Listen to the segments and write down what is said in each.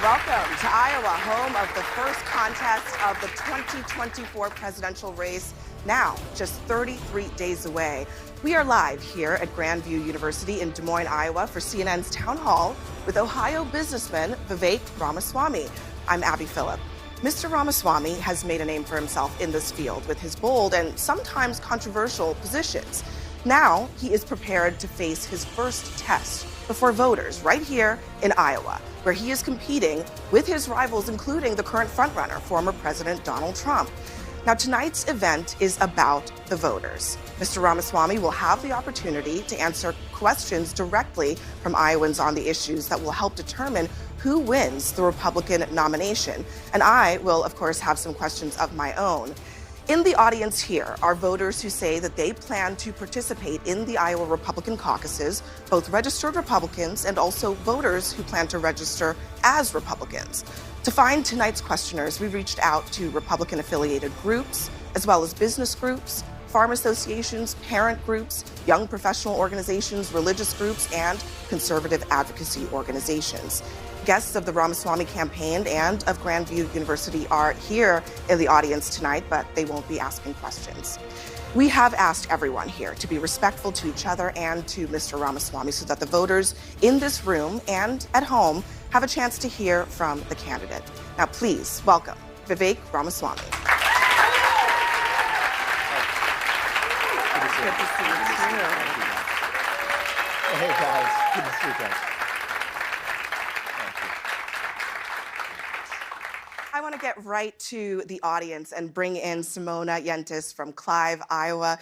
Welcome to Iowa, home of the first contest of the 2024 presidential race, now just 33 days away. We are live here at Grandview University in Des Moines, Iowa for CNN's Town Hall with Ohio businessman Vivek Ramaswamy. I'm Abby Phillip. Mr. Ramaswamy has made a name for himself in this field with his bold and sometimes controversial positions. Now he is prepared to face his first test before voters right here in Iowa, where he is competing with his rivals, including the current frontrunner, former President Donald Trump. Now, tonight's event is about the voters. Mr. Ramaswamy will have the opportunity to answer questions directly from Iowans on the issues that will help determine who wins the Republican nomination. And I will, of course, have some questions of my own. In the audience here are voters who say that they plan to participate in the Iowa Republican caucuses, both registered Republicans and also voters who plan to register as Republicans. To find tonight's questioners, we reached out to Republican-affiliated groups, as well as business groups, farm associations, parent groups, young professional organizations, religious groups, and conservative advocacy organizations. Guests of the Ramaswamy campaign and of Grandview University are here in the audience tonight, but they won't be asking questions. We have asked everyone here to be respectful to each other and to Mr. Ramaswamy so that the voters in this room and at home have a chance to hear from the candidate. Now, please welcome Vivek Ramaswamy. Good to see you too. Hey guys, good to see you guys. I want to get right to the audience and bring in Simona Yentis from Clive, Iowa.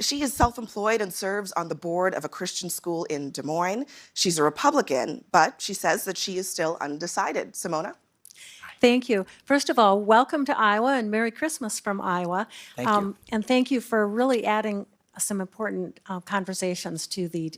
She is self-employed and serves on the board of a Christian school in Des Moines. She's a Republican, but she says that she is still undecided. Simona? Thank you. First of all, welcome to Iowa and Merry Christmas from Iowa. Thank you. And thank you for really adding some important conversations to the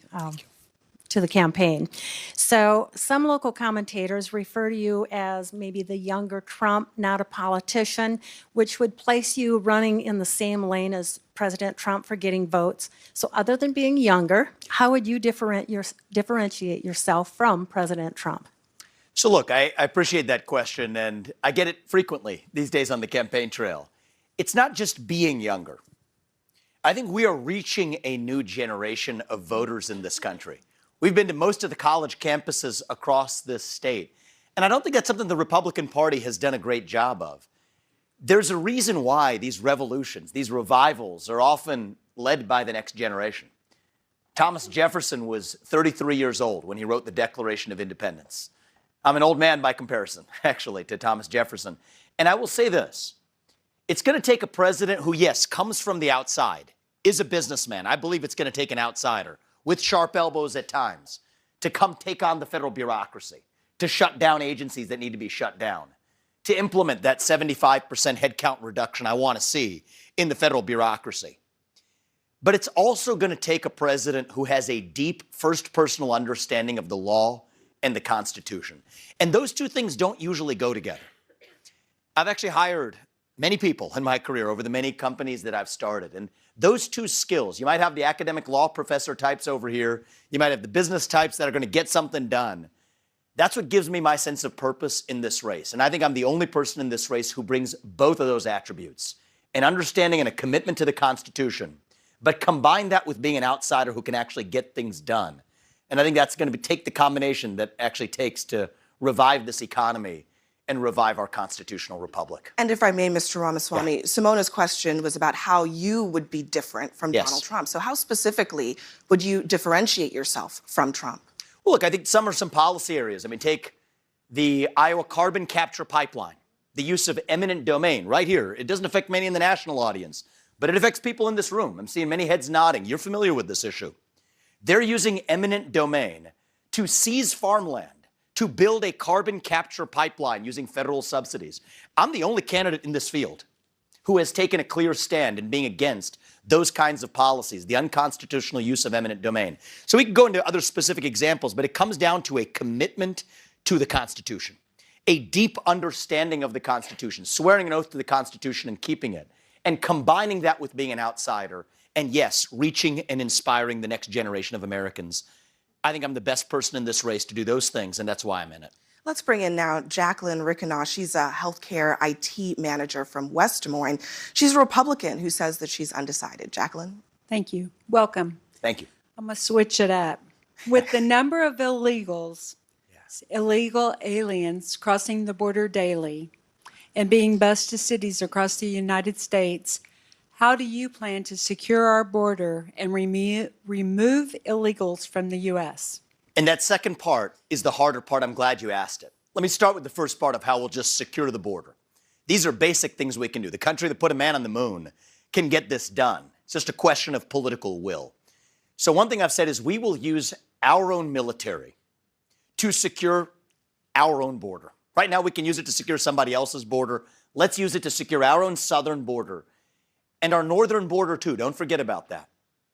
campaign. So some local commentators refer to you as maybe the younger Trump, not a politician, which would place you running in the same lane as President Trump for getting votes. So other than being younger, how would you differentiate yourself from President Trump? So look, I appreciate that question, and I get it frequently these days on the campaign trail. It's not just being younger. I think we are reaching a new generation of voters in this country. We've been to most of the college campuses across this state, and I don't think that's something the Republican Party has done a great job of. There's a reason why these revolutions, these revivals, are often led by the next generation. Thomas Jefferson was 33 years old when he wrote the Declaration of Independence. I'm an old man by comparison, actually, to Thomas Jefferson. And I will say this. It's going to take a president who, yes, comes from the outside, is a businessman. I believe it's going to take an outsider with sharp elbows at times to come take on the federal bureaucracy, to shut down agencies that need to be shut down, to implement that 75% headcount reduction I want to see in the federal bureaucracy. But it's also going to take a president who has a deep first personal understanding of the law and the Constitution. And those two things don't usually go together. I've actually hired many people in my career over the many companies that I've started. And those two skills, you might have the academic law professor types over here, you might have the business types that are going to get something done. That's what gives me my sense of purpose in this race. And I think I'm the only person in this race who brings both of those attributes, an understanding and a commitment to the Constitution, but combine that with being an outsider who can actually get things done. And I think that's going to take the combination that actually takes to revive this economy and revive our constitutional republic. And if I may, Mr. Ramaswamy, yeah. Simona's question was about how you would be different from Donald Trump. So how specifically would you differentiate yourself from Trump? Well, look, I think some are some policy areas. I mean, take the Iowa carbon capture pipeline, the use of eminent domain right here. It doesn't affect many in the national audience, but it affects people in this room. I'm seeing many heads nodding. You're familiar with this issue. They're using eminent domain to seize farmland, to build a carbon capture pipeline using federal subsidies. I'm the only candidate in this field who has taken a clear stand in being against those kinds of policies, the unconstitutional use of eminent domain. So we can go into other specific examples, but it comes down to a commitment to the Constitution, a deep understanding of the Constitution, swearing an oath to the Constitution and keeping it, and combining that with being an outsider, and yes, reaching and inspiring the next generation of Americans. I think I'm the best person in this race to do those things, and that's why I'm in it. Let's bring in now Jacqueline Rickenow. She's a healthcare IT manager from West Des Moines. She's a Republican who says that she's undecided. Jacqueline? Thank you. Welcome. Thank you. I'm going to switch it up. With the number of illegals, illegal aliens crossing the border daily and being bused to cities across the United States, how do you plan to secure our border and remove illegals from the U.S.? And that second part is the harder part. I'm glad you asked it. Let me start with the first part of how we'll just secure the border. These are basic things we can do. The country that put a man on the moon can get this done. It's just a question of political will. So one thing I've said is we will use our own military to secure our own border. Right now we can use it to secure somebody else's border. Let's use it to secure our own southern border and our northern border too. Don't forget about that.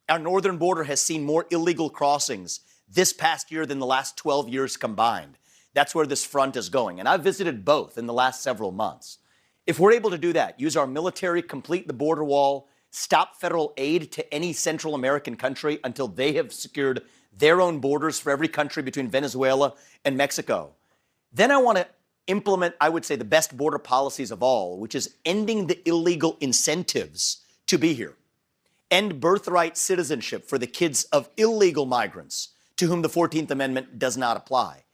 Our northern border has seen more illegal crossings this past year than the last 12 years combined. That's where this front is going. And I've visited both in the last several months. If we're able to do that, use our military, complete the border wall, stop federal aid to any Central American country until they have secured their own borders for every country between Venezuela and Mexico, then I want to implement, I would say, the best border policies of all, which is ending the illegal incentives to be here. End birthright citizenship for the kids of illegal migrants to whom the 14th Amendment does not apply.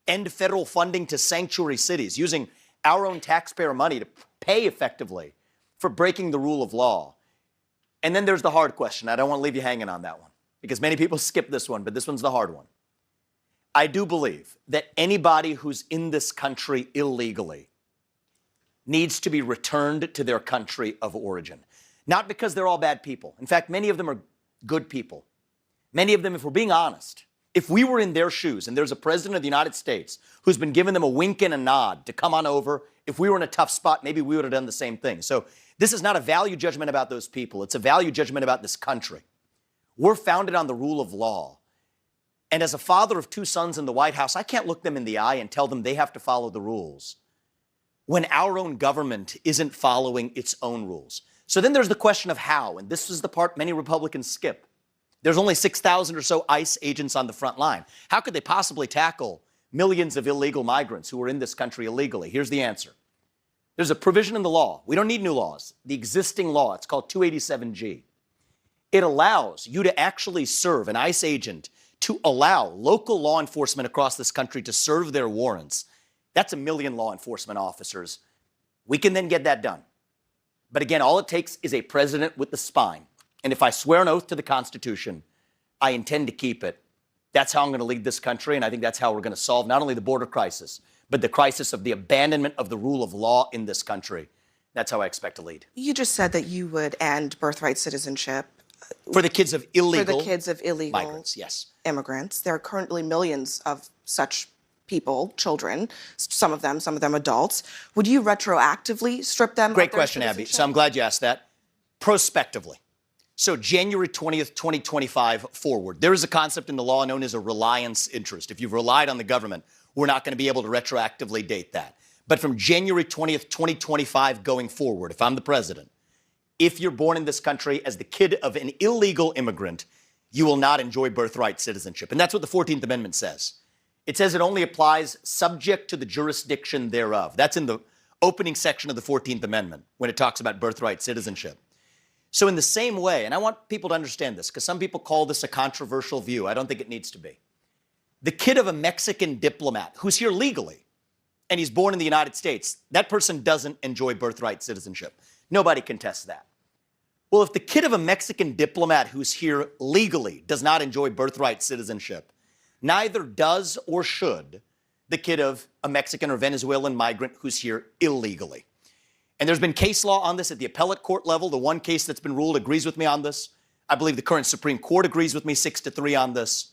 End federal funding to sanctuary cities, using our own taxpayer money to pay effectively for breaking the rule of law. And then there's the hard question. I don't want to leave you hanging on that one, because many people skip this one, but this one's the hard one. I do believe that anybody who's in this country illegally needs to be returned to their country of origin. Not because they're all bad people. In fact, many of them are good people. Many of them, if we're being honest, if we were in their shoes and there's a president of the United States who's been giving them a wink and a nod to come on over, if we were in a tough spot, maybe we would have done the same thing. So this is not a value judgment about those people. It's a value judgment about this country. We're founded on the rule of law. And as a father of two sons in the White House, I can't look them in the eye and tell them they have to follow the rules when our own government isn't following its own rules. So then there's the question of how, and this is the part many Republicans skip. There's only 6,000 or so ICE agents on the front line. How could they possibly tackle millions of illegal migrants who are in this country illegally? Here's the answer. There's a provision in the law. We don't need new laws. The existing law, it's called 287G. It allows you to actually serve an ICE agent to allow local law enforcement across this country to serve their warrants. That's 1 million law enforcement officers. We can then get that done. But again, all it takes is a president with the spine. And if I swear an oath to the Constitution, I intend to keep it. That's how I'm going to lead this country, and I think that's how we're going to solve not only the border crisis, but the crisis of the abandonment of the rule of law in this country. That's how I expect to lead. You just said that you would end birthright citizenship. For the kids of illegal migrants, yes. Immigrants. There are currently millions of such people, children, some of them adults. Would you retroactively strip them of their Great question, Abby. So I'm glad you asked that. Prospectively. So January 20th, 2025 forward, there is a concept in the law known as a reliance interest. If you've relied on the government, we're not going to be able to retroactively date that. But from January 20th, 2025 going forward, if I'm the president, if you're born in this country as the kid of an illegal immigrant, you will not enjoy birthright citizenship. And that's what the 14th Amendment says. It says it only applies subject to the jurisdiction thereof. That's in the opening section of the 14th Amendment when it talks about birthright citizenship. So in the same way, and I want people to understand this because some people call this a controversial view. I don't think it needs to be. The kid of a Mexican diplomat who's here legally and he's born in the United States, that person doesn't enjoy birthright citizenship. Nobody contests that. Well, if the kid of a Mexican diplomat who's here legally does not enjoy birthright citizenship, neither does or should the kid of a Mexican or Venezuelan migrant who's here illegally. And there's been case law on this at the appellate court level. The one case that's been ruled agrees with me on this. I believe the current Supreme Court agrees with me 6-3 on this.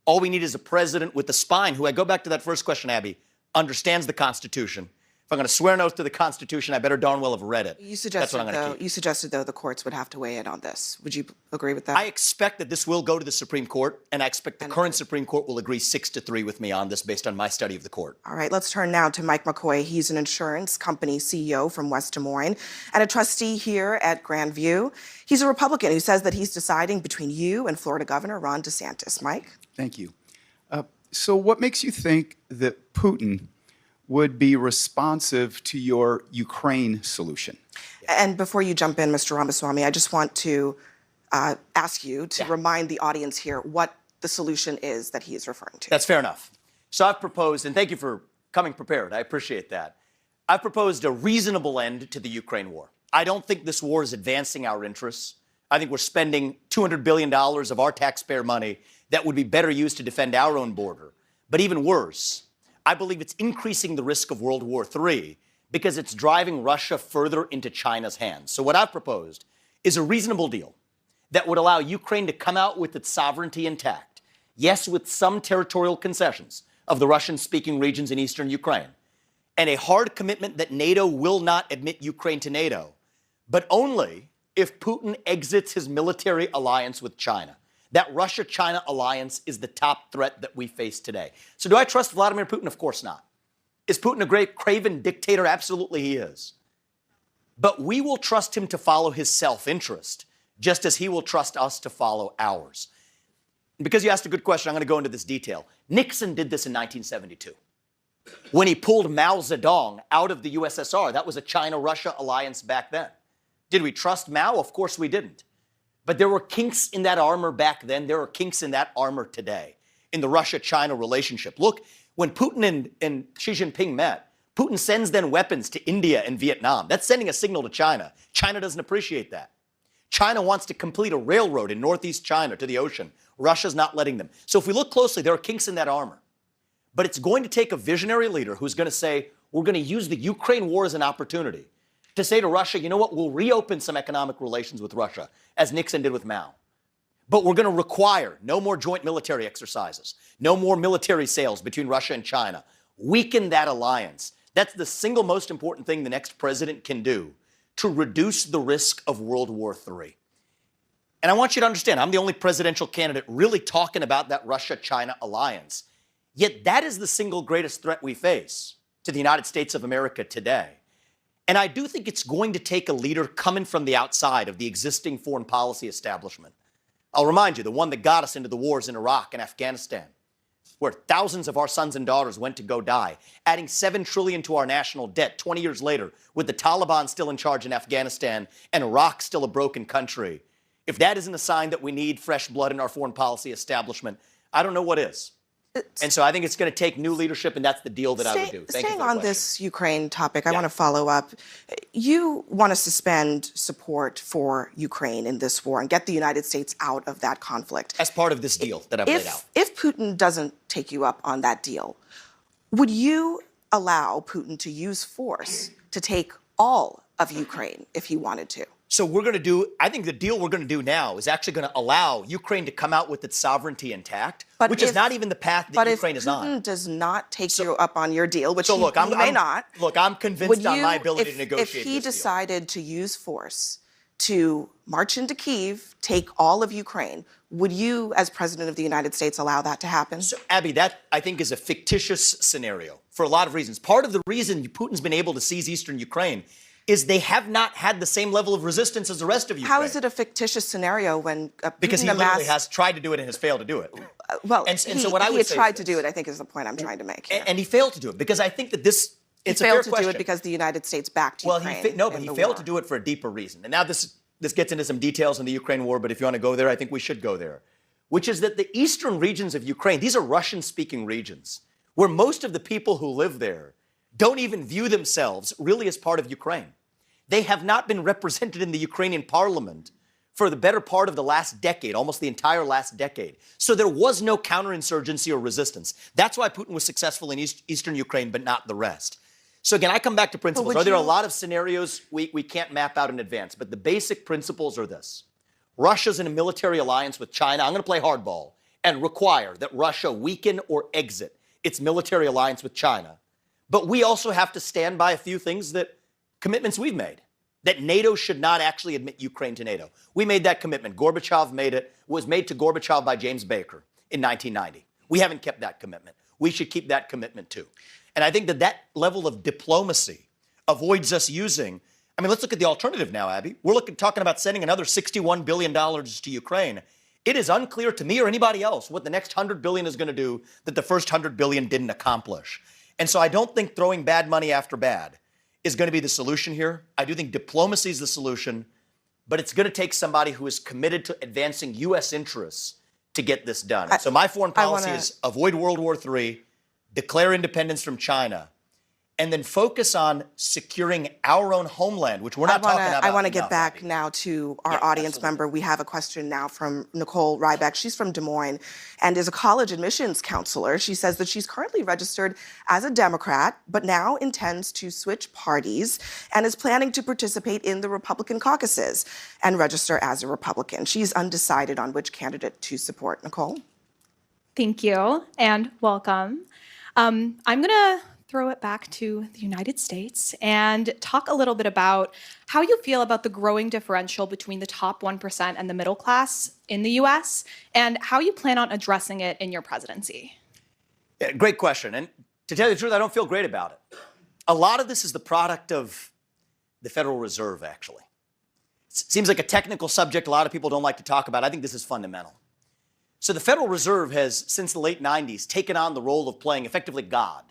All we need is a president with the spine who, I go back to that first question, Abby, understands the Constitution. If I'm going to swear an oath to the Constitution, I better darn well have read it. You suggested, though, the courts would have to weigh in on this. Would you agree with that? I expect that this will go to the Supreme Court, and I expect the current Supreme Court will agree 6-3 with me on this based on my study of the court. All right, let's turn now to Mike McCoy. He's an insurance company CEO from West Des Moines and a trustee here at Grandview. He's a Republican who says that he's deciding between you and Florida Governor Ron DeSantis. Mike? Thank you. So what makes you think that Putin would be responsive to your Ukraine solution. And before you jump in, Mr. Ramaswamy, I just want to ask you to remind the audience here what the solution is that he is referring to. That's fair enough. So I've proposed, and thank you for coming prepared. I appreciate that. I've proposed a reasonable end to the Ukraine war. I don't think this war is advancing our interests. I think we're spending $200 billion of our taxpayer money that would be better used to defend our own border. But even worse, I believe it's increasing the risk of World War III because it's driving Russia further into China's hands. So what I've proposed is a reasonable deal that would allow Ukraine to come out with its sovereignty intact. Yes, with some territorial concessions of the Russian-speaking regions in eastern Ukraine, and a hard commitment that NATO will not admit Ukraine to NATO, but only if Putin exits his military alliance with China. That Russia-China alliance is the top threat that we face today. So do I trust Vladimir Putin? Of course not. Is Putin a great craven dictator? Absolutely he is. But we will trust him to follow his self-interest, just as he will trust us to follow ours. And because you asked a good question, I'm going to go into this detail. Nixon did this in 1972. When he pulled Mao Zedong out of the USSR, that was a China-Russia alliance back then. Did we trust Mao? Of course we didn't. But there were kinks in that armor back then. There are kinks in that armor today in the Russia-China relationship. Look, when Putin and Xi Jinping met, Putin sends then weapons to India and Vietnam. That's sending a signal to China. China doesn't appreciate that. China wants to complete a railroad in northeast China to the ocean. Russia's not letting them. So if we look closely, there are kinks in that armor. But it's going to take a visionary leader who's going to say, we're going to use the Ukraine war as an opportunity to say to Russia, you know what, we'll reopen some economic relations with Russia, as Nixon did with Mao. But we're going to require no more joint military exercises, no more military sales between Russia and China. Weaken that alliance. That's the single most important thing the next president can do to reduce the risk of World War III. And I want you to understand, I'm the only presidential candidate really talking about that Russia-China alliance. Yet that is the single greatest threat we face to the United States of America today. And I do think it's going to take a leader coming from the outside of the existing foreign policy establishment. I'll remind you, the one that got us into the wars in Iraq and Afghanistan, where thousands of our sons and daughters went to go die, adding $7 trillion to our national debt 20 years later, with the Taliban still in charge in Afghanistan and Iraq still a broken country. If that isn't a sign that we need fresh blood in our foreign policy establishment, I don't know what is. And so I think it's going to take new leadership, and that's the deal that I would do. Staying on this Ukraine topic, I want to follow up. You want to suspend support for Ukraine in this war and get the United States out of that conflict. As part of this deal that I've laid out. If Putin doesn't take you up on that deal, would you allow Putin to use force to take all of Ukraine if he wanted to? So we're going to do, I think the deal we're going to do now is actually going to allow Ukraine to come out with its sovereignty intact, which is not even the path that Ukraine is on. But if Putin does not take you up on your deal, which he may not. Look, I'm convinced on my ability to negotiate this deal. If he decided to use force to march into Kyiv, take all of Ukraine, would you, as President of the United States, allow that to happen? So, Abby, that, I think, is a fictitious scenario for a lot of reasons. Part of the reason Putin's been able to seize eastern Ukraine is they have not had the same level of resistance as the rest of Ukraine. How is it a fictitious scenario when because he literally has tried to do it and has failed to do it. Well, so what I would say he tried to do it, I think, is the point I'm trying to make here. And he failed to do it because I think that this, it's a fair question. He failed to do it because the United States backed Ukraine. But he failed to do it for a deeper reason. And now this gets into some details in the Ukraine war, but if you want to go there, I think we should go there. Which is that the eastern regions of Ukraine, these are Russian-speaking regions, where most of the people who live there don't even view themselves really as part of Ukraine. They have not been represented in the Ukrainian parliament for the better part of the last decade, almost the entire last decade. So there was no counterinsurgency or resistance. That's why Putin was successful in eastern Ukraine, but not the rest. So again, I come back to principles. Are there a lot of scenarios we can't map out in advance? But the basic principles are this. Russia's in a military alliance with China. I'm going to play hardball and require that Russia weaken or exit its military alliance with China. But we also have to stand by a few things commitments we've made, that NATO should not actually admit Ukraine to NATO. We made that commitment. Gorbachev made it. It was made to Gorbachev by James Baker in 1990. We haven't kept that commitment. We should keep that commitment too. And I think that level of diplomacy avoids us using, let's look at the alternative now, Abby. We're talking about sending another $61 billion to Ukraine. It is unclear to me or anybody else what the next $100 billion is going to do that the first $100 billion didn't accomplish. And so I don't think throwing bad money after bad is going to be the solution here. I do think diplomacy is the solution, but it's going to take somebody who is committed to advancing U.S. interests to get this done. So my foreign policy is avoid World War III, declare independence from China, and then focus on securing our own homeland, which we're not talking about. I want to get enough, back Abby. now to our audience member. We have a question now from Nicole Ryback. She's from Des Moines and is a college admissions counselor. She says that she's currently registered as a Democrat, but now intends to switch parties and is planning to participate in the Republican caucuses and register as a Republican. She's undecided on which candidate to support. Nicole? Thank you and welcome. I'm going to throw it back to the United States and talk a little bit about how you feel about the growing differential between the top 1% and the middle class in the US and how you plan on addressing it in your presidency. Yeah, great question. And to tell you the truth, I don't feel great about it. A lot of this is the product of the Federal Reserve, actually. It seems like a technical subject a lot of people don't like to talk about. I think this is fundamental. So the Federal Reserve has, since the late 90s, taken on the role of playing effectively God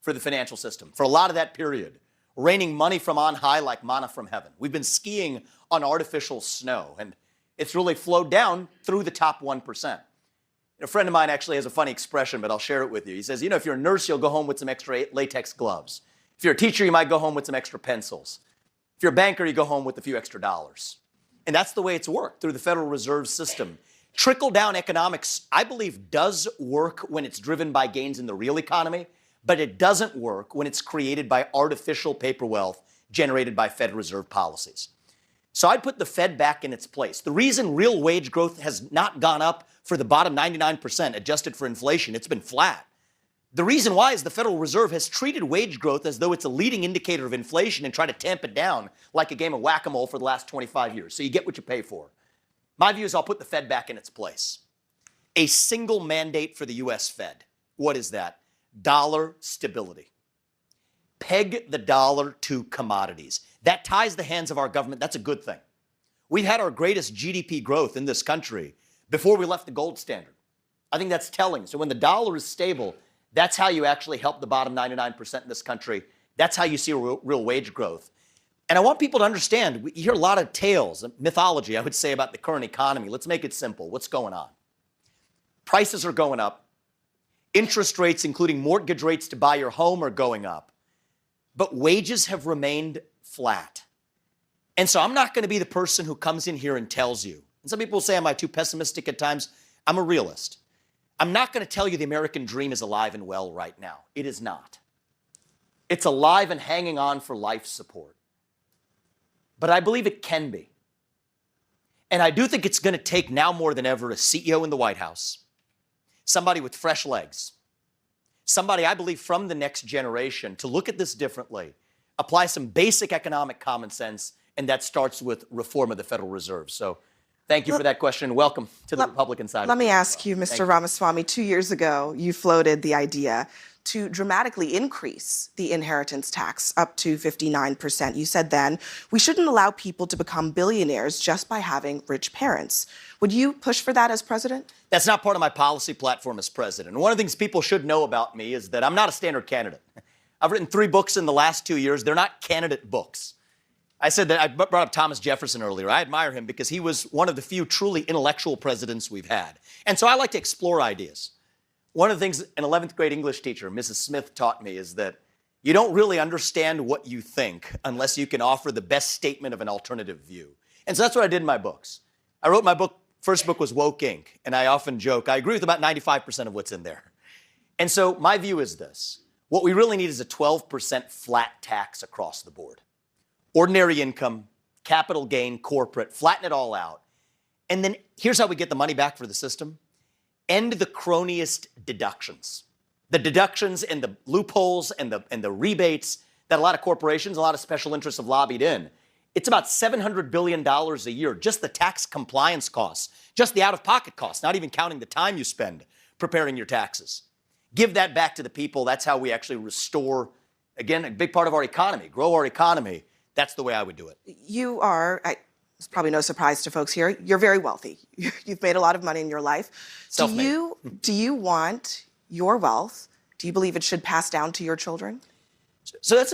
for the financial system. For a lot of that period, raining money from on high like manna from heaven. We've been skiing on artificial snow, and it's really flowed down through the top 1%. A friend of mine actually has a funny expression, but I'll share it with you. He says, if you're a nurse, you'll go home with some extra latex gloves. If you're a teacher, you might go home with some extra pencils. If you're a banker, you go home with a few extra dollars. And that's the way it's worked through the Federal Reserve System. Trickle-down economics, I believe, does work when it's driven by gains in the real economy, but it doesn't work when it's created by artificial paper wealth generated by Fed Reserve policies. So I'd put the Fed back in its place. The reason real wage growth has not gone up for the bottom 99% adjusted for inflation, it's been flat. The reason why is the Federal Reserve has treated wage growth as though it's a leading indicator of inflation and tried to tamp it down like a game of whack-a-mole for the last 25 years. So you get what you pay for. My view is I'll put the Fed back in its place. A single mandate for the U.S. Fed. What is that? Dollar stability. Peg the dollar to commodities. That ties the hands of our government. That's a good thing. We've had our greatest GDP growth in this country before we left the gold standard. I think that's telling. So when the dollar is stable, that's how you actually help the bottom 99% in this country. That's how you see real wage growth. And I want people to understand, you hear a lot of tales, mythology, I would say, about the current economy. Let's make it simple. What's going on? Prices are going up. Interest rates, including mortgage rates to buy your home, are going up. But wages have remained flat. And so I'm not going to be the person who comes in here and tells you. And some people say, am I too pessimistic at times? I'm a realist. I'm not going to tell you the American dream is alive and well right now. It is not. It's alive and hanging on for life support. But I believe it can be. And I do think it's going to take now more than ever a CEO in the White House, somebody with fresh legs, somebody I believe from the next generation to look at this differently, apply some basic economic common sense, and that starts with reform of the Federal Reserve. So thank you for that question. Welcome to the Republican side. Let me ask you, Mr. Ramaswamy, 2 years ago, you floated the idea to dramatically increase the inheritance tax up to 59%. You said then, we shouldn't allow people to become billionaires just by having rich parents. Would you push for that as president? That's not part of my policy platform as president. And one of the things people should know about me is that I'm not a standard candidate. I've written 3 books in the last 2 years. They're not candidate books. I said that I brought up Thomas Jefferson earlier. I admire him because he was one of the few truly intellectual presidents we've had. And so I like to explore ideas. One of the things an 11th grade English teacher, Mrs. Smith, taught me is that you don't really understand what you think unless you can offer the best statement of an alternative view. And so that's what I did in my books. I wrote my book, first book was Woke Inc., and I often joke, I agree with about 95% of what's in there. And so my view is this. What we really need is a 12% flat tax across the board. Ordinary income, capital gain, corporate, flatten it all out. And then here's how we get the money back for the system. End the cronyist deductions. The deductions and the loopholes and the rebates that a lot of corporations, a lot of special interests have lobbied in. It's about $700 billion a year, just the tax compliance costs, just the out-of-pocket costs, not even counting the time you spend preparing your taxes. Give that back to the people. That's how we actually restore, again, a big part of our economy, grow our economy. That's the way I would do it. You are, it's probably no surprise to folks here, you're very wealthy. You've made a lot of money in your life. Self-made. Do you want your wealth Do you believe it should pass down to your children? So it's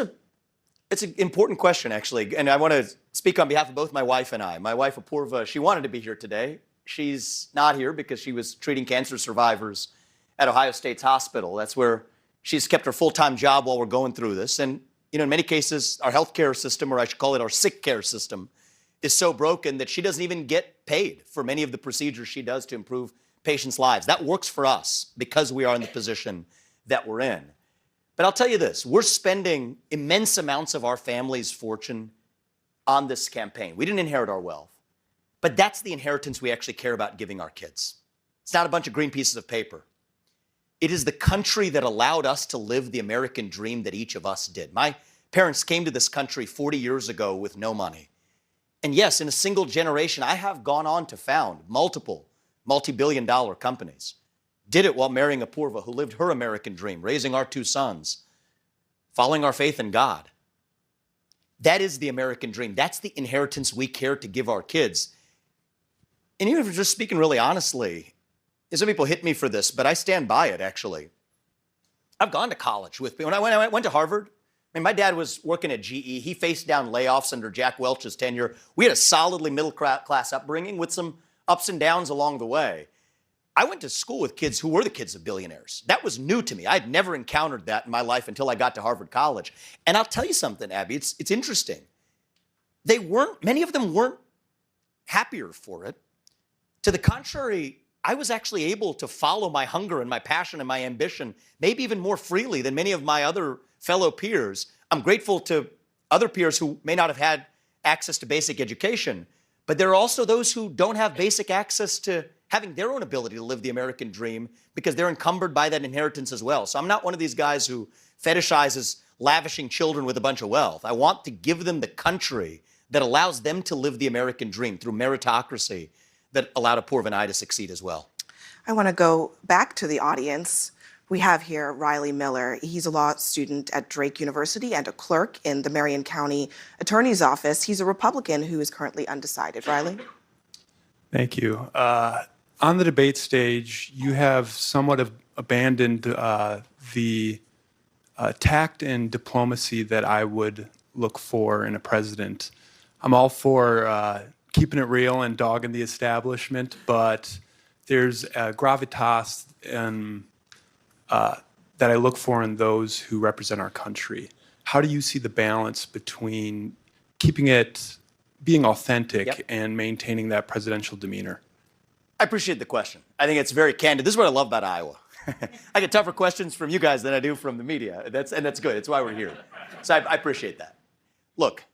an important question, actually. And I want to speak on behalf of both my wife and I. My wife, Apurva, she wanted to be here today. She's not here because she was treating cancer survivors at Ohio State's hospital. That's where she's kept her full-time job while we're going through this. And, in many cases, our healthcare system, or I should call it our sick care system, is so broken that she doesn't even get paid for many of the procedures she does to improve patients' lives. That works for us because we are in the position that we're in. But I'll tell you this, we're spending immense amounts of our family's fortune on this campaign. We didn't inherit our wealth, but that's the inheritance we actually care about giving our kids. It's not a bunch of green pieces of paper. It is the country that allowed us to live the American dream that each of us did. My parents came to this country 40 years ago with no money. And yes, in a single generation, I have gone on to found multiple multi-billion-dollar companies. Did it while marrying Apurva, who lived her American dream, raising our 2 sons, following our faith in God. That is the American dream. That's the inheritance we care to give our kids. And even if we're just speaking really honestly, some people hit me for this, but I stand by it, actually. I've gone to college with people. When I went to Harvard, my dad was working at GE. He faced down layoffs under Jack Welch's tenure. We had a solidly middle-class upbringing with some ups and downs along the way. I went to school with kids who were the kids of billionaires. That was new to me. I'd never encountered that in my life until I got to Harvard College. And I'll tell you something, Abby, it's interesting. Many of them weren't happier for it. To the contrary, I was actually able to follow my hunger and my passion and my ambition, maybe even more freely than many of my other fellow peers. I'm grateful to other peers who may not have had access to basic education, but there are also those who don't have basic access to having their own ability to live the American dream because they're encumbered by that inheritance as well. So I'm not one of these guys who fetishizes lavishing children with a bunch of wealth. I want to give them the country that allows them to live the American dream through meritocracy that allowed Apurva and I to succeed as well. I want to go back to the audience. We have here Riley Miller. He's a law student at Drake University and a clerk in the Marion County Attorney's Office. He's a Republican who is currently undecided. Riley? Thank you. On the debate stage, you have somewhat abandoned the tact and diplomacy that I would look for in a president. I'm all for keeping it real and dogging the establishment, but there's a gravitas that I look for in those who represent our country. How do you see the balance between being authentic and maintaining that presidential demeanor? I appreciate the question. I think it's very candid. This is what I love about Iowa. I get tougher questions from you guys than I do from the media. That's good. It's why we're here. So I appreciate that. Look,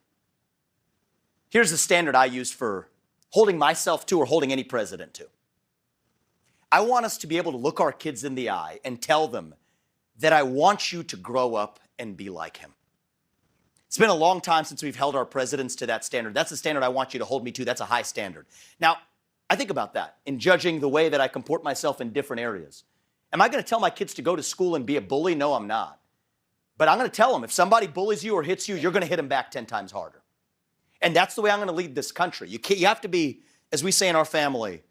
here's the standard I use for holding myself to or holding any president to. I want us to be able to look our kids in the eye and tell them that I want you to grow up and be like him. It's been a long time since we've held our presidents to that standard. That's the standard I want you to hold me to. That's a high standard. Now, I think about that in judging the way that I comport myself in different areas. Am I going to tell my kids to go to school and be a bully? No, I'm not. But I'm going to tell them if somebody bullies you or hits you, you're going to hit them back 10 times harder. And that's the way I'm going to lead this country. You have to be, as we say in our family,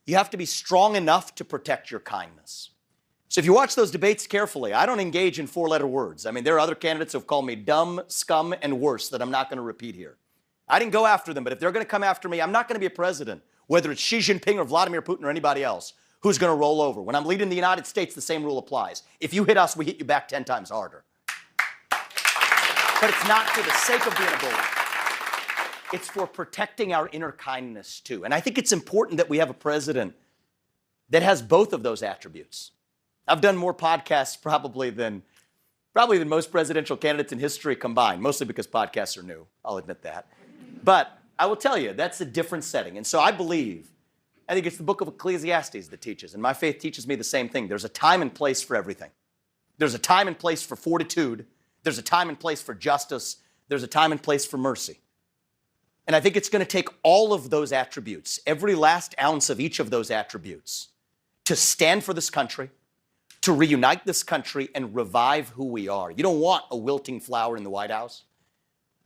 you have to be strong enough to protect your kindness. So if you watch those debates carefully, I don't engage in 4-letter words. I mean, there are other candidates who have called me dumb, scum, and worse that I'm not going to repeat here. I didn't go after them, but if they're going to come after me, I'm not going to be a president, whether it's Xi Jinping or Vladimir Putin or anybody else, who's going to roll over. When I'm leading the United States, the same rule applies. If you hit us, we hit you back 10 times harder. But it's not for the sake of being a bully. It's for protecting our inner kindness, too. And I think it's important that we have a president that has both of those attributes. I've done more podcasts probably than most presidential candidates in history combined, mostly because podcasts are new. I'll admit that. But I will tell you, that's a different setting. And so I think it's the book of Ecclesiastes that teaches, and my faith teaches me the same thing. There's a time and place for everything. There's a time and place for fortitude. There's a time and place for justice. There's a time and place for mercy. And I think it's going to take all of those attributes, every last ounce of each of those attributes, to stand for this country, to reunite this country and revive who we are. You don't want a wilting flower in the White House,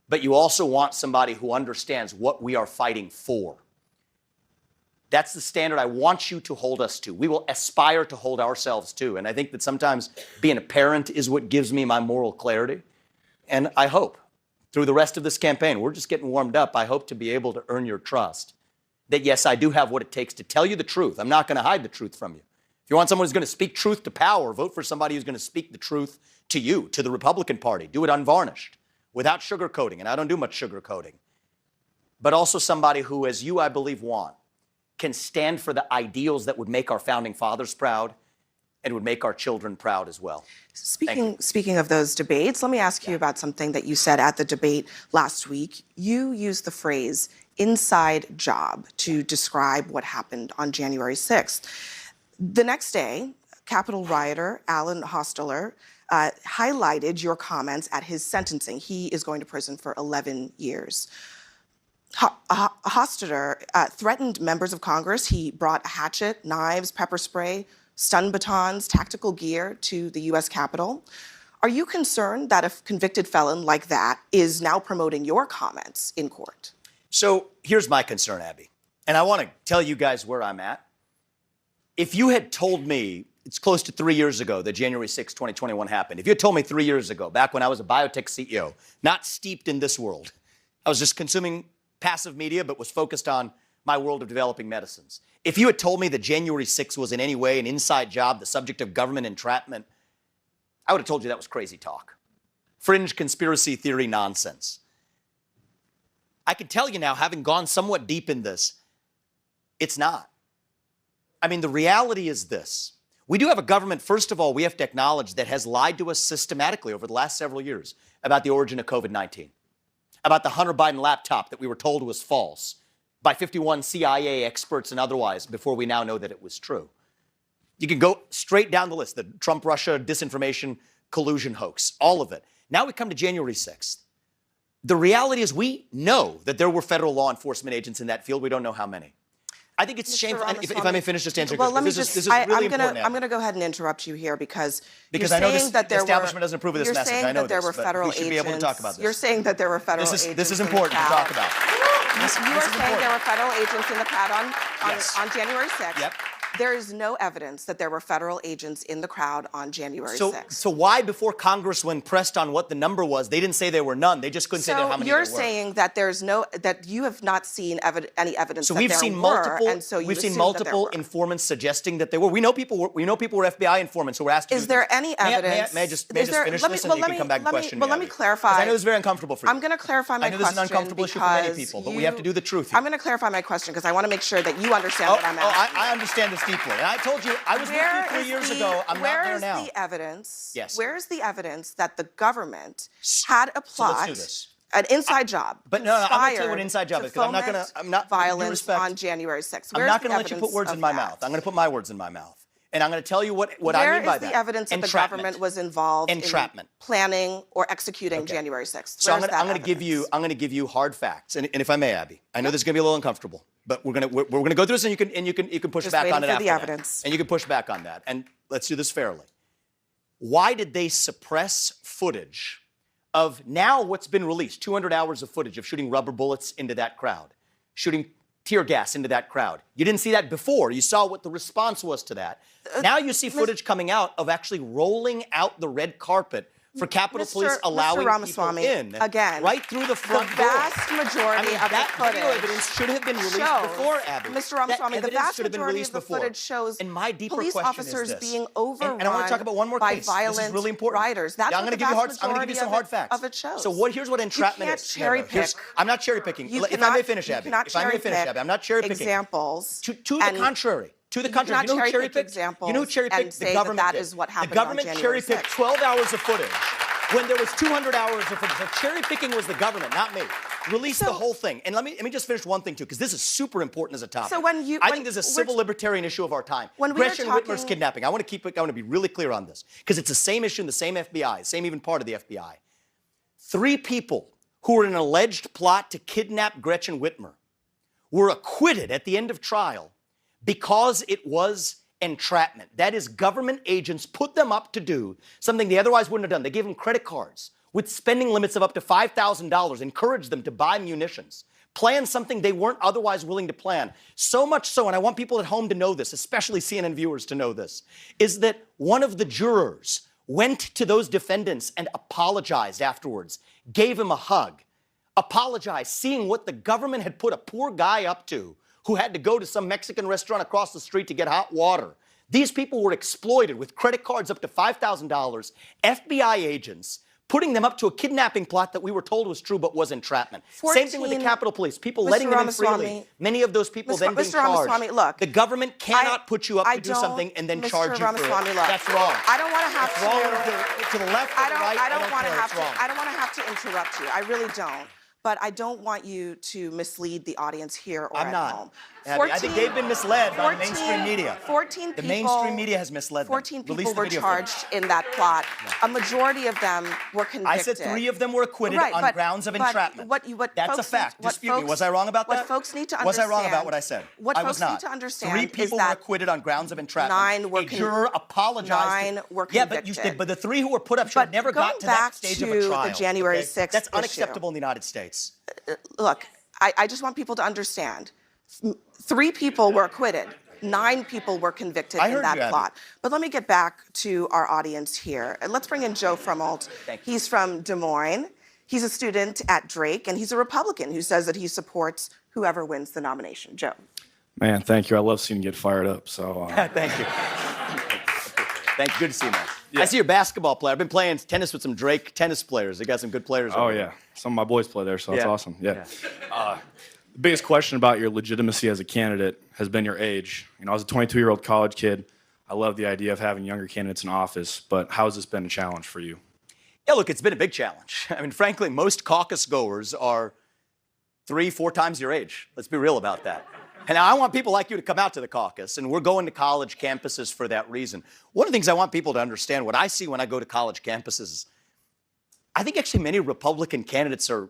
but you also want somebody who understands what we are fighting for. That's the standard I want you to hold us to. We will aspire to hold ourselves to. And I think that sometimes being a parent is what gives me my moral clarity. And I hope through the rest of this campaign, we're just getting warmed up, I hope to be able to earn your trust that, yes, I do have what it takes to tell you the truth. I'm not going to hide the truth from you. If you want someone who's going to speak truth to power, vote for somebody who's going to speak the truth to you, to the Republican Party. Do it unvarnished, without sugarcoating. And I don't do much sugarcoating. But also somebody who, as you, I believe, want, can stand for the ideals that would make our founding fathers proud and would make our children proud as well. Speaking of those debates, let me ask you about something that you said at the debate last week. You used the phrase inside job to describe what happened on January 6th. The next day, Capitol rioter Alan Hostetter highlighted your comments at his sentencing. He is going to prison for 11 years. Hostetter threatened members of Congress. He brought a hatchet, knives, pepper spray, stun batons, tactical gear to the U.S. Capitol. Are you concerned that a convicted felon like that is now promoting your comments in court? So here's my concern, Abby. And I want to tell you guys where I'm at. If you had told me, it's close to 3 years ago that January 6, 2021 happened. If you had told me 3 years ago, back when I was a biotech CEO, not steeped in this world, I was just consuming passive media, but was focused on my world of developing medicines. If you had told me that January 6th was in any way an inside job, the subject of government entrapment, I would have told you that was crazy talk. Fringe conspiracy theory nonsense. I can tell you now, having gone somewhat deep in this, it's not. I mean, the reality is this. We do have a government, first of all, we have to acknowledge, that has lied to us systematically over the last several years about the origin of COVID-19. About the Hunter Biden laptop that we were told was false by 51 CIA experts and otherwise before we now know that it was true. You can go straight down the list, the Trump-Russia disinformation collusion hoax, all of it. Now we come to January 6th. The reality is we know that there were federal law enforcement agents in that field. We don't know how many. I think it's shameful. And if I may finish just answering, well, let me this is really important. I'm going to go ahead and interrupt you here because I you're know saying that there establishment doesn't approve of this message. I know that there were federal we should agents. be able to talk about this. You're saying that there were federal agents. This is important to talk about. You are saying there were federal agents in the crowd on January 6th. Yep. There is no evidence that there were federal agents in the crowd on January 6th. So why, before Congress, when pressed on what the number was, they didn't say there were none? They just couldn't say how many there were. So you're saying that that you have not seen any evidence that there were. We've seen multiple informants suggesting that there were. We know people were FBI informants who were asked to Is there any evidence? May I just finish this and you can come back and question me? Well, let me clarify. I know this is very uncomfortable for you. I'm going to clarify my question. I know this is an uncomfortable issue for many people, but we have to do the truth here. I'm going to clarify my question because I want to make sure that you understand what I'm asking. I understand this deeply. And I told you, I was with you 3 years ago. I'm not there now. Where is the evidence? Yes. Where is the evidence that the government had a plot, let's do this. an inside job? But no, I'm going to tell you what an inside job is because I'm not violence on January 6th. I'm not going to let you put words in my mouth. I'm going to put my words in my mouth. And I'm going to tell you what I mean by that. Where is the evidence that the government was involved in planning or executing January 6th? So I'm going to give you hard facts. And if I may, Abby, I know this is going to be a little uncomfortable, but we're going to go through this and you can push back on it after that. And you can push back on that. And let's do this fairly. Why did they suppress footage of now what's been released, 200 hours of footage of shooting rubber bullets into that crowd, shooting tear gas into that crowd? You didn't see that before. You saw what the response was to that. Now you see footage coming out of actually rolling out the red carpet for Capitol Police allowing people in, again, right through the front door. The vast majority of the footage video evidence should have been released before, Abby. Mr. Ramaswamy, the vast majority of the footage shows police officers being overrun and I want to talk about one more by case. violent this is really important. rioters. That's I'm going to give you some hard facts. Of it shows. So here's what entrapment is. Cherry pick. I'm not cherry picking. If I may finish, Abby. If I may finish, Abby. I'm not cherry picking. Examples. To the contrary. To the contrary. You know who cherry picked? You know who cherry picked? The government. That is what happened. The government cherry picked 12 hours of footage when there was 200 hours of footage. So cherry picking was the government, not me. Release the whole thing. And let me just finish one thing too, because this is super important as a topic. So I think this is a civil libertarian issue of our time. Gretchen Whitmer's kidnapping. I want to be really clear on this, because it's the same issue in the same FBI, same even part of the FBI. 3 people who were in an alleged plot to kidnap Gretchen Whitmer were acquitted at the end of trial because it was entrapment. That is, government agents put them up to do something they otherwise wouldn't have done. They gave them credit cards with spending limits of up to $5,000, encouraged them to buy munitions, plan something they weren't otherwise willing to plan. So much so, and I want people at home to know this, especially CNN viewers to know this, is that one of the jurors went to those defendants and apologized afterwards, gave him a hug, apologized, seeing what the government had put a poor guy up to who had to go to some Mexican restaurant across the street to get hot water. These people were exploited with credit cards up to $5,000, FBI agents putting them up to a kidnapping plot that we were told was true but was entrapment. Same thing with the Capitol Police, people letting them in freely. Many of those people then being charged. Ramaswamy, look, the government cannot put you up to do something and then charge you for it. Look, that's wrong. I don't want to have That's wrong to the left or the right. I don't want to care. have It's to. wrong. I don't want to have to interrupt you. I really don't. But I don't want you to mislead the audience here or I'm at not. home. I think they've been misled by the mainstream media. 14 people. The mainstream media has misled them. 14 Release people the were video charged in that plot. A majority of them were convicted. I said 3 of them were acquitted on grounds of entrapment. That's a fact. Dispute me. Was I wrong about that? What folks need to Was understand. I wrong about what I said? What I was folks not. need to understand 3 is people were that acquitted on grounds of entrapment. 9 were a juror apologized. 9 were Yeah, convicted. but the 3 who were put up should have never got to that stage of a trial. The January 6th That's issue. unacceptable in the United States. Look, I just want people to understand. 3 people were acquitted. 9 people were convicted in that plot. But let me get back to our audience here. And let's bring in Joe Frumalt. He's from Des Moines. He's a student at Drake, and he's a Republican who says that he supports whoever wins the nomination. Joe. Man, thank you. I love seeing you get fired up. So Thank you. Thank you. Good to see you, man. Yeah. I see you're a basketball player. I've been playing tennis with some Drake tennis players. They got some good players. Oh, yeah. Some of my boys play there, so that's awesome. Yeah. The biggest question about your legitimacy as a candidate has been your age. You know, I was a 22-year-old college kid. I love the idea of having younger candidates in office, but how has this been a challenge for you? Yeah, look, it's been a big challenge. I mean, frankly, most caucus goers are 3-4 times your age. Let's be real about that. And I want people like you to come out to the caucus, and we're going to college campuses for that reason. One of the things I want people to understand, what I see when I go to college campuses, I think actually many Republican candidates are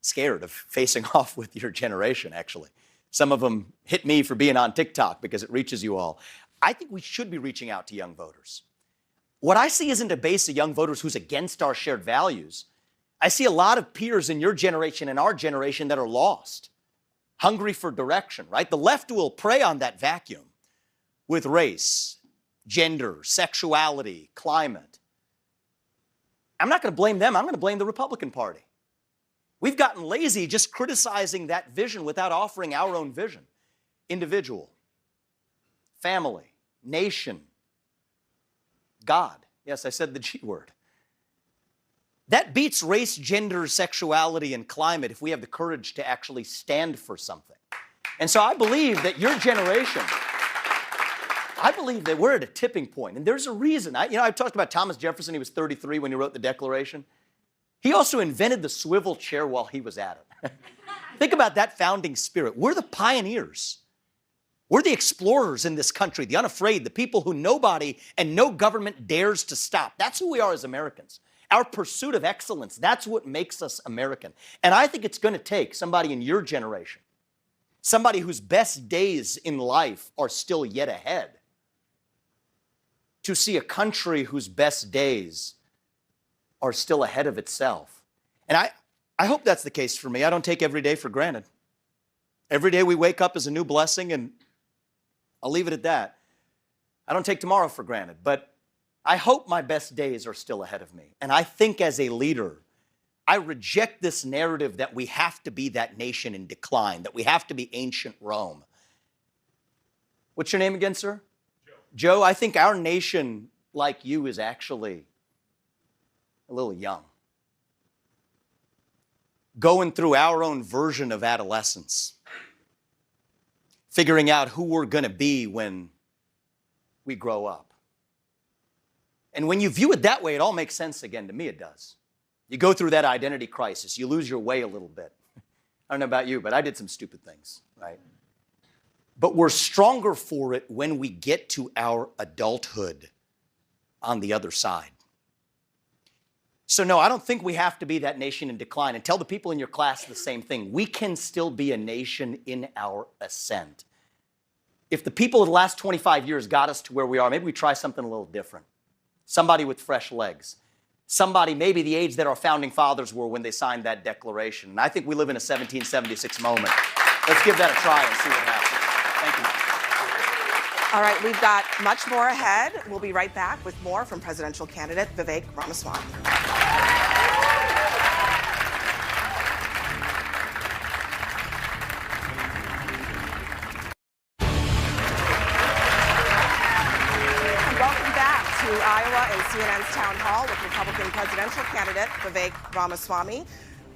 scared of facing off with your generation, actually. Some of them hit me for being on TikTok because it reaches you all. I think we should be reaching out to young voters. What I see isn't a base of young voters who's against our shared values. I see a lot of peers in your generation and our generation that are lost, hungry for direction, right? The left will prey on that vacuum with race, gender, sexuality, climate. I'm not going to blame them. I'm going to blame the Republican Party. We've gotten lazy just criticizing that vision without offering our own vision. Individual, family, nation, God. Yes, I said the G word. That beats race, gender, sexuality, and climate if we have the courage to actually stand for something. And so I believe that your generation, I believe that we're at a tipping point. And there's a reason. I've talked about Thomas Jefferson. He was 33 when he wrote the Declaration. He also invented the swivel chair while he was at it. Think about that founding spirit. We're the pioneers. We're the explorers in this country, the unafraid, the people who nobody and no government dares to stop. That's who we are as Americans. Our pursuit of excellence, that's what makes us American. And I think it's going to take somebody in your generation, somebody whose best days in life are still yet ahead, to see a country whose best days are still ahead of itself. And I hope that's the case for me. I don't take every day for granted. Every day we wake up is a new blessing, and I'll leave it at that. I don't take tomorrow for granted, but I hope my best days are still ahead of me. And I think as a leader, I reject this narrative that we have to be that nation in decline, that we have to be ancient Rome. What's your name again, sir? Joe. Joe, I think our nation, like you, is actually a little young. Going through our own version of adolescence. Figuring out who we're going to be when we grow up. And when you view it that way, it all makes sense again. To me, it does. You go through that identity crisis. You lose your way a little bit. I don't know about you, but I did some stupid things, right? But we're stronger for it when we get to our adulthood on the other side. So no, I don't think we have to be that nation in decline. And tell the people in your class the same thing. We can still be a nation in our ascent. If the people of the last 25 years got us to where we are, maybe we try something a little different. Somebody with fresh legs. somebody maybe the age that our founding fathers were when they signed that declaration. And I think we live in a 1776 moment. Let's give that a try and see what happens. Thank you. All right, we've got much more ahead. We'll be right back with more from presidential candidate Vivek Ramaswamy. Iowa and CNN's Town Hall with Republican presidential candidate Vivek Ramaswamy.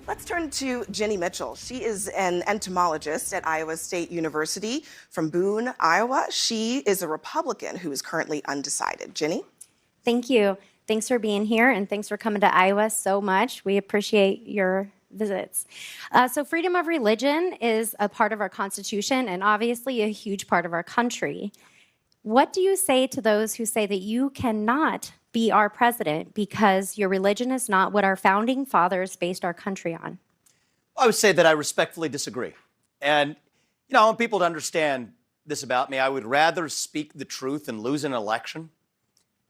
Let's turn to Ginny Mitchell. She is an entomologist at Iowa State University from Boone, Iowa. She is a Republican who is currently undecided. Ginny? Thank you. Thanks for being here, and thanks for coming to Iowa so much. We appreciate your visits. So freedom of religion is a part of our Constitution and obviously a huge part of our country. What do you say to those who say that you cannot be our president because your religion is not what our founding fathers based our country on? I would say that I respectfully disagree. And, I want people to understand this about me. I would rather speak the truth and lose an election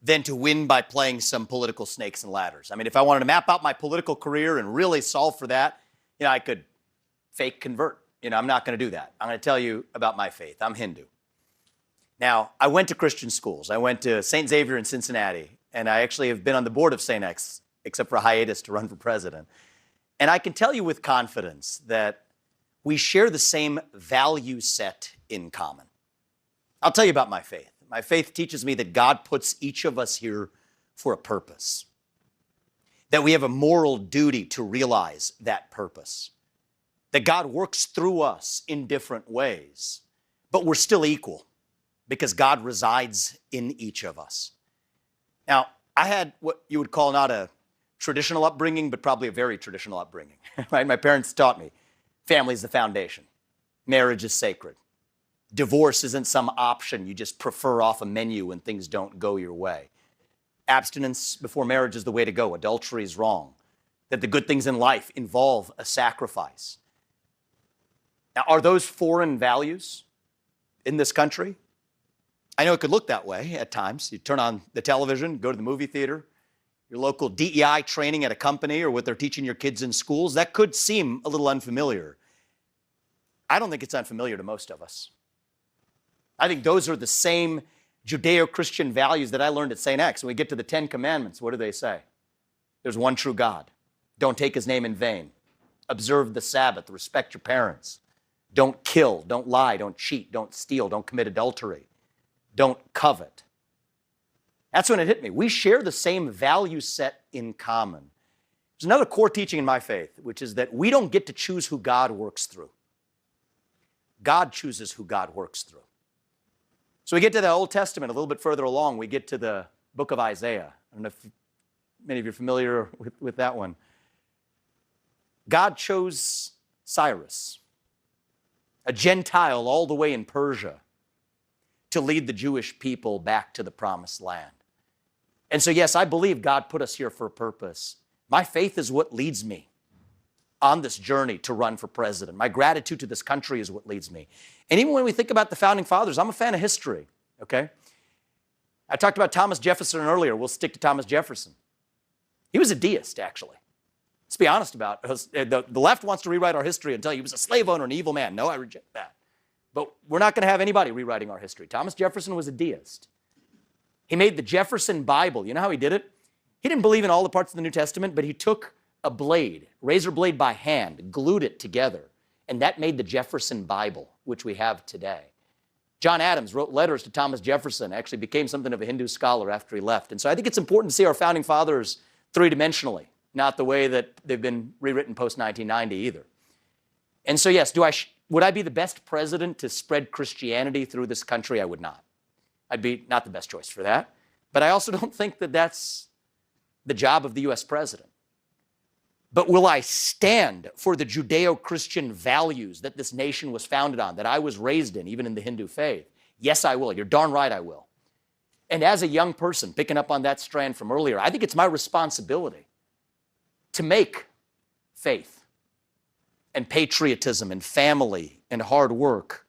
than to win by playing some political snakes and ladders. I mean, if I wanted to map out my political career and really solve for that, I could fake convert. I'm not going to do that. I'm going to tell you about my faith. I'm Hindu. Now, I went to Christian schools. I went to St. Xavier in Cincinnati, and I actually have been on the board of St. X, except for a hiatus to run for president. And I can tell you with confidence that we share the same value set in common. I'll tell you about my faith. My faith teaches me that God puts each of us here for a purpose, that we have a moral duty to realize that purpose, that God works through us in different ways, but we're still equal, because God resides in each of us. Now, I had what you would call not a traditional upbringing, but probably a very traditional upbringing. Right? My parents taught me family is the foundation. Marriage is sacred. Divorce isn't some option you just prefer off a menu when things don't go your way. Abstinence before marriage is the way to go. Adultery is wrong. That the good things in life involve a sacrifice. Now, are those foreign values in this country? I know it could look that way at times. You turn on the television, go to the movie theater, your local DEI training at a company or what they're teaching your kids in schools. That could seem a little unfamiliar. I don't think it's unfamiliar to most of us. I think those are the same Judeo-Christian values that I learned at St. X. When we get to the 10 Commandments, what do they say? There's one true God. Don't take his name in vain. Observe the Sabbath. Respect your parents. Don't kill. Don't lie. Don't cheat. Don't steal. Don't commit adultery. Don't covet. That's when it hit me. We share the same value set in common. There's another core teaching in my faith, which is that we don't get to choose who God works through. God chooses who God works through. So we get to the Old Testament a little bit further along. We get to the book of Isaiah. I don't know if many of you are familiar with that one. God chose Cyrus, a Gentile all the way in Persia, to lead the Jewish people back to the promised land. And so, yes, I believe God put us here for a purpose. My faith is what leads me on this journey to run for president. My gratitude to this country is what leads me. And even when we think about the founding fathers, I'm a fan of history, okay? I talked about Thomas Jefferson earlier. We'll stick to Thomas Jefferson. He was a deist, actually. Let's be honest about it. The left wants to rewrite our history and tell you he was a slave owner, an evil man. No, I reject that. But we're not going to have anybody rewriting our history. Thomas Jefferson was a deist. He made the Jefferson Bible. You know how he did it? He didn't believe in all the parts of the New Testament, but he took a blade, razor blade by hand, glued it together, and that made the Jefferson Bible, which we have today. John Adams wrote letters to Thomas Jefferson, actually became something of a Hindu scholar after he left. And so I think it's important to see our founding fathers three-dimensionally, not the way that they've been rewritten post-1990 either. And so yes, would I be the best president to spread Christianity through this country? I would not. I'd be not the best choice for that. But I also don't think that that's the job of the U.S. president. But will I stand for the Judeo-Christian values that this nation was founded on, that I was raised in, even in the Hindu faith? Yes, I will. You're darn right I will. And as a young person, picking up on that strand from earlier, I think it's my responsibility to make faith and patriotism and family and hard work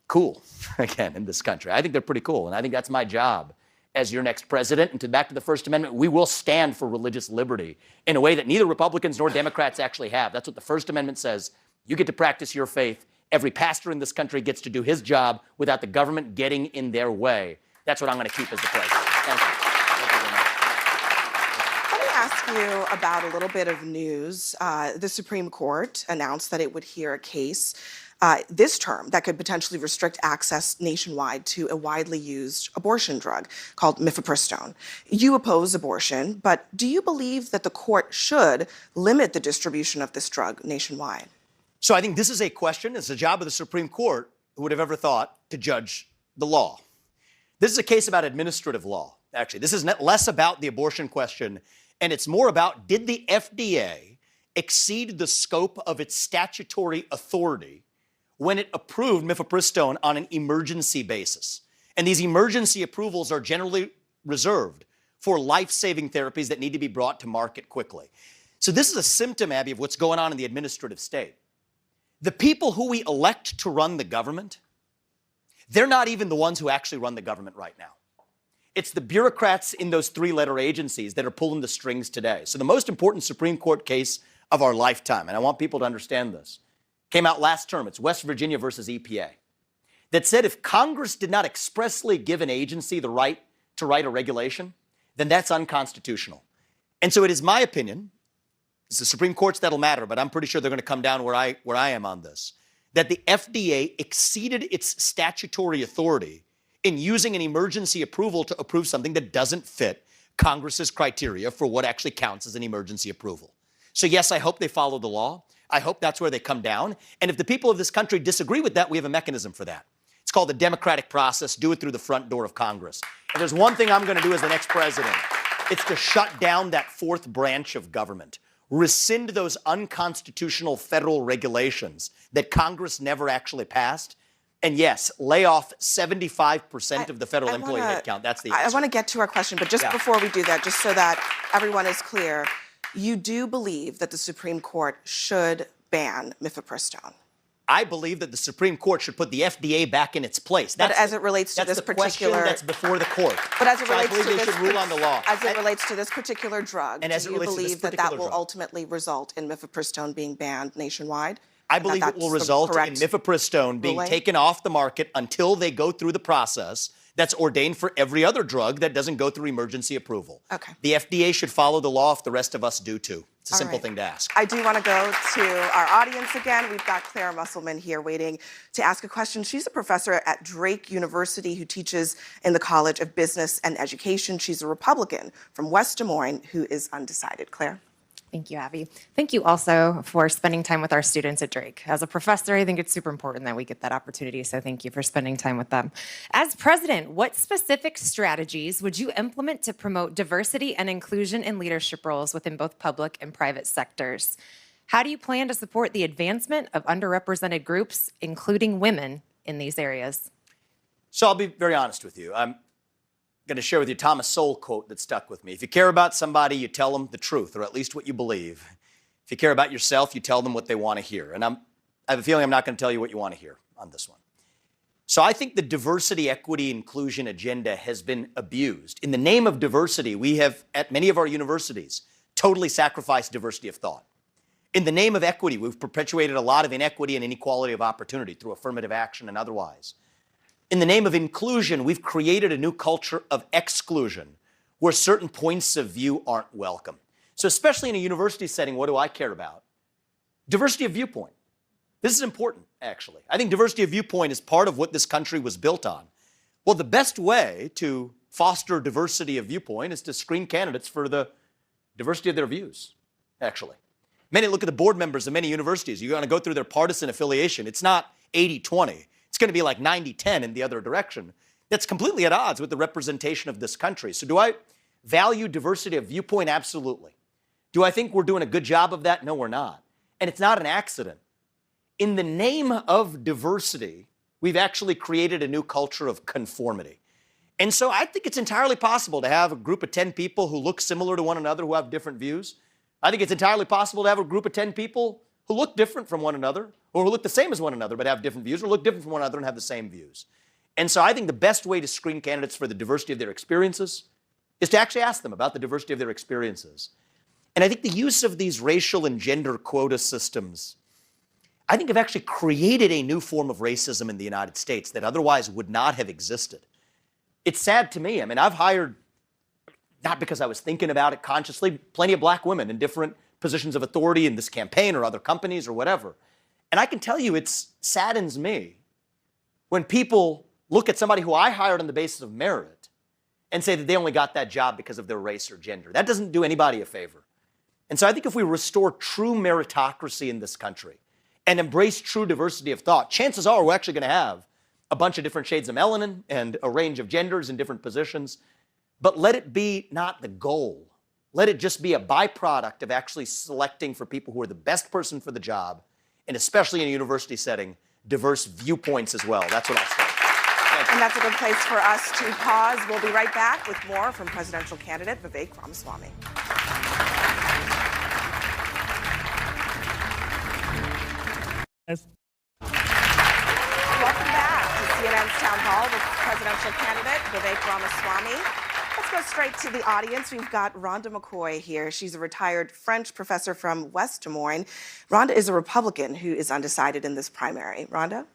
cool, again, in this country. I think they're pretty cool, and I think that's my job as your next president. And back to the First Amendment, we will stand for religious liberty in a way that neither Republicans nor Democrats actually have. That's what the First Amendment says. You get to practice your faith. Every pastor in this country gets to do his job without the government getting in their way. That's what I'm going to keep as the president. Thank you. Thank you very much. Let me ask you about a little bit of news. The Supreme Court announced that it would hear a case this term that could potentially restrict access nationwide to a widely used abortion drug called mifepristone. You oppose abortion, but do you believe that the court should limit the distribution of this drug nationwide? So I think this is a question, it's the job of the Supreme Court, who would have ever thought, to judge the law. This is a case about administrative law, actually. This is less about the abortion question, and it's more about, did the FDA exceed the scope of its statutory authority when it approved mifepristone on an emergency basis? And these emergency approvals are generally reserved for life-saving therapies that need to be brought to market quickly. So this is a symptom, Abby, of what's going on in the administrative state. The people who we elect to run the government, they're not even the ones who actually run the government right now. It's the bureaucrats in those three-letter agencies that are pulling the strings today. So the most important Supreme Court case of our lifetime, and I want people to understand this, came out last term. It's West Virginia versus EPA, that said if Congress did not expressly give an agency the right to write a regulation, then that's unconstitutional. And so it is my opinion, it's the Supreme Court's that'll matter, but I'm pretty sure they're going to come down where I am on this, that the FDA exceeded its statutory authority in using an emergency approval to approve something that doesn't fit Congress's criteria for what actually counts as an emergency approval. So yes, I hope they follow the law. I hope that's where they come down. And if the people of this country disagree with that, we have a mechanism for that. It's called the democratic process. Do it through the front door of Congress. And there's one thing I'm going to do as the next president. It's to shut down that fourth branch of government. Rescind those unconstitutional federal regulations that Congress never actually passed. And yes, lay off 75% of the federal employee headcount. That's the answer. I want to get to our question, but just before we do that, just so that everyone is clear, you do believe that the Supreme Court should ban mifepristone? I believe that the Supreme Court should put the FDA back in its place. But as it relates to this particular... That's before the court. But as it relates to they should rule on the law. As it relates to this particular drug, and as do you believe that that will ultimately result in mifepristone being banned nationwide? I believe it will result in mifepristone being taken off the market until they go through the process that's ordained for every other drug that doesn't go through emergency approval. Okay. The FDA should follow the law if the rest of us do too. It's a simple thing to ask. I do want to go to our audience again. We've got Claire Musselman here waiting to ask a question. She's a professor at Drake University who teaches in the College of Business and Education. She's a Republican from West Des Moines who is undecided. Claire? Thank you, Abby. Thank you also for spending time with our students at Drake. As a professor, I think it's super important that we get that opportunity, so thank you for spending time with them. As president, what specific strategies would you implement to promote diversity and inclusion in leadership roles within both public and private sectors? How do you plan to support the advancement of underrepresented groups, including women, in these areas? So I'll be very honest with you. I'm going to share with you Thomas Sowell quote that stuck with me. If you care about somebody, you tell them the truth, or at least what you believe. If you care about yourself, you tell them what they want to hear. And I have a feeling I'm not going to tell you what you want to hear on this one. So I think the diversity, equity, inclusion agenda has been abused. In the name of diversity, we have, at many of our universities, totally sacrificed diversity of thought. In the name of equity, we've perpetuated a lot of inequity and inequality of opportunity through affirmative action and otherwise. In the name of inclusion, we've created a new culture of exclusion where certain points of view aren't welcome. So especially in a university setting, what do I care about? Diversity of viewpoint. This is important, actually. I think diversity of viewpoint is part of what this country was built on. Well, the best way to foster diversity of viewpoint is to screen candidates for the diversity of their views, actually. Look at the board members of many universities. You're going to go through their partisan affiliation. It's not 80-20. It's going to be like 90-10 in the other direction. That's completely at odds with the representation of this country. So do I value diversity of viewpoint? Absolutely. Do I think we're doing a good job of that? No, we're not. And it's not an accident. In the name of diversity, we've actually created a new culture of conformity. And so I think it's entirely possible to have a group of 10 people who look similar to one another who have different views. I think it's entirely possible to have a group of 10 people who look different from one another, or who look the same as one another but have different views, or look different from one another and have the same views. And so I think the best way to screen candidates for the diversity of their experiences is to actually ask them about the diversity of their experiences. And I think the use of these racial and gender quota systems, I think have actually created a new form of racism in the United States that otherwise would not have existed. It's sad to me. I mean, I've hired, not because I was thinking about it consciously, plenty of black women in different positions of authority in this campaign or other companies or whatever. And I can tell you it saddens me when people look at somebody who I hired on the basis of merit and say that they only got that job because of their race or gender. That doesn't do anybody a favor. And so I think if we restore true meritocracy in this country and embrace true diversity of thought, chances are we're actually going to have a bunch of different shades of melanin and a range of genders in different positions. But let it be not the goal. Let it just be a byproduct of actually selecting for people who are the best person for the job, and especially in a university setting, diverse viewpoints as well. That's what I'll say. And that's a good place for us to pause. We'll be right back with more from presidential candidate Vivek Ramaswamy. Welcome back to CNN's Town Hall with presidential candidate Vivek Ramaswamy. Let's go straight to the audience. We've got Rhonda McCoy here. She's a retired French professor from West Des Moines. Rhonda is a Republican who is undecided in this primary. Rhonda?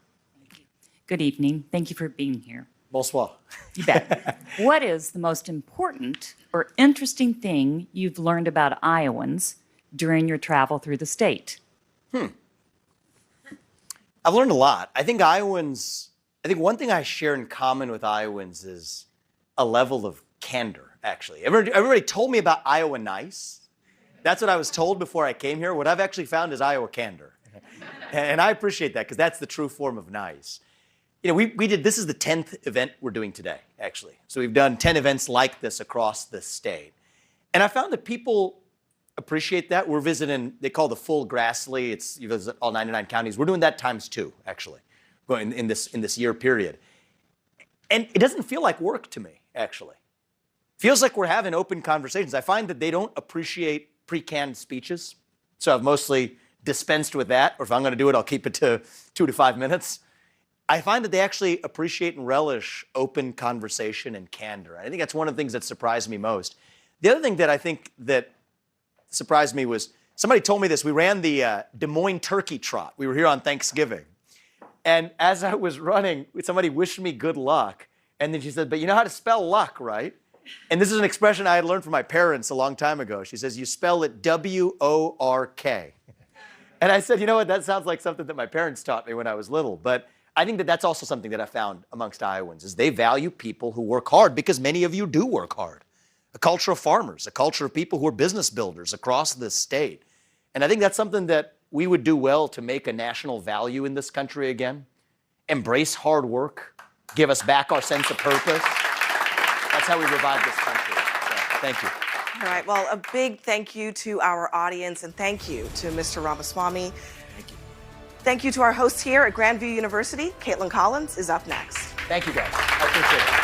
Good evening. Thank you for being here. Bonsoir. You bet. What is the most important or interesting thing you've learned about Iowans during your travel through the state? I've learned a lot. I think one thing I share in common with Iowans is a level of candor, actually. Everybody told me about Iowa nice. That's what I was told before I came here. What I've actually found is Iowa candor. And I appreciate that because that's the true form of nice. You know, this is the 10th event we're doing today, actually. So we've done 10 events like this across the state. And I found that people appreciate that. We're visiting, they call the full Grassley. You visit all 99 counties. We're doing that times 2, actually, in this year period. And it doesn't feel like work to me, actually. It feels like we're having open conversations. I find that they don't appreciate pre-canned speeches. So I've mostly dispensed with that. Or if I'm going to do it, I'll keep it to 2 to 5 minutes. I find that they actually appreciate and relish open conversation and candor. I think that's one of the things that surprised me most. The other thing that I think that surprised me was somebody told me this. We ran the Des Moines Turkey Trot. We were here on Thanksgiving. And as I was running, somebody wished me good luck. And then she said, but you know how to spell luck, right? And this is an expression I had learned from my parents a long time ago. She says, you spell it W-O-R-K. And I said, you know what? That sounds like something that my parents taught me when I was little. But I think that that's also something that I found amongst Iowans is they value people who work hard because many of you do work hard. A culture of farmers, a culture of people who are business builders across this state. And I think that's something that we would do well to make a national value in this country again. Embrace hard work, give us back our sense of purpose. That's how we revive this country. So, thank you. All right, well, a big thank you to our audience and thank you to Mr. Ramaswamy. Thank you. Thank you to our hosts here at Grandview University. Caitlin Collins is up next. Thank you, guys. I appreciate it.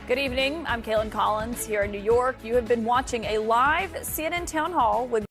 Good evening. I'm Caitlin Collins here in New York. You have been watching a live CNN Town Hall with